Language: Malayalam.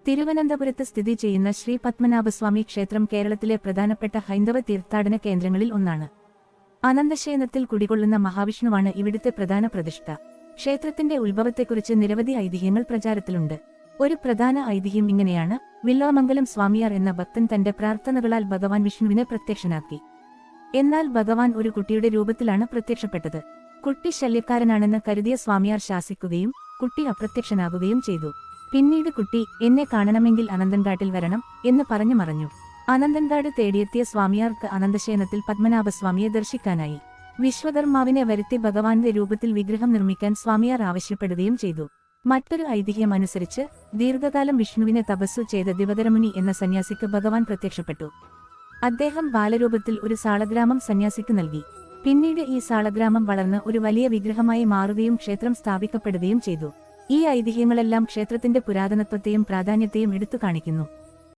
തിരുവനന്തപുരത്ത് സ്ഥിതി ചെയ്യുന്ന ശ്രീ പത്മനാഭസ്വാമി ക്ഷേത്രം കേരളത്തിലെ പ്രധാനപ്പെട്ട ഹൈന്ദവ തീർത്ഥാടന കേന്ദ്രങ്ങളിൽ ഒന്നാണ്. അനന്തശയനത്തിൽ കുടികൊള്ളുന്ന മഹാവിഷ്ണുവാണ് ഇവിടുത്തെ പ്രധാന പ്രതിഷ്ഠ. ക്ഷേത്രത്തിന്റെ ഉത്ഭവത്തെക്കുറിച്ച് നിരവധി ഐതിഹ്യങ്ങൾ പ്രചാരത്തിലുണ്ട്. ഒരു പ്രധാന ഐതിഹ്യം ഇങ്ങനെയാണ്: വില്ലോമംഗലം സ്വാമിയാർ എന്ന ഭക്തൻ തന്റെ പ്രാർത്ഥനകളാൽ ഭഗവാൻ വിഷ്ണുവിനെ പ്രത്യക്ഷനാക്കി. എന്നാൽ ഭഗവാൻ ഒരു കുട്ടിയുടെ രൂപത്തിലാണ് പ്രത്യക്ഷപ്പെട്ടത്. കുട്ടി ശല്യക്കാരനാണെന്ന് കരുതിയ സ്വാമിയാർ ശാസിക്കുകയും കുട്ടി അപ്രത്യക്ഷനാകുകയും ചെയ്തു. പിന്നീട് കുട്ടി എന്നെ കാണണമെങ്കിൽ അനന്തൻകാട്ടിൽ വരണം എന്ന് പറഞ്ഞു മറഞ്ഞു. അനന്തൻകാട് തേടിയെത്തിയ സ്വാമിയാർക്ക് അനന്തശയനത്തിൽ പത്മനാഭസ്വാമിയെ ദർശിക്കാനായി. വിശ്വകർമാവിനെ വരുത്തി ഭഗവാന്റെ രൂപത്തിൽ വിഗ്രഹം നിർമ്മിക്കാൻ സ്വാമിയാർ ആവശ്യപ്പെടുകയും ചെയ്തു. മറ്റൊരു ഐതിഹ്യം അനുസരിച്ച് ദീർഘകാലം വിഷ്ണുവിനെ തപസ്സു ചെയ്ത ദിവകരമുനി എന്ന സന്യാസിക്ക് ഭഗവാൻ പ്രത്യക്ഷപ്പെട്ടു. അദ്ദേഹം ബാലരൂപത്തിൽ ഒരു സാളഗ്രാമം സന്യാസിക്ക് നൽകി. പിന്നീട് ഈ സാളഗ്രാമം വളർന്ന് ഒരു വലിയ വിഗ്രഹമായി മാറുകയും ക്ഷേത്രം സ്ഥാപിക്കപ്പെടുകയും ചെയ്തു. ഈ ഐതിഹ്യങ്ങളെല്ലാം ക്ഷേത്രത്തിന്റെ പുരാതനത്വത്തെയും പ്രാധാന്യത്തെയും എടുത്തു കാണിക്കുന്നു.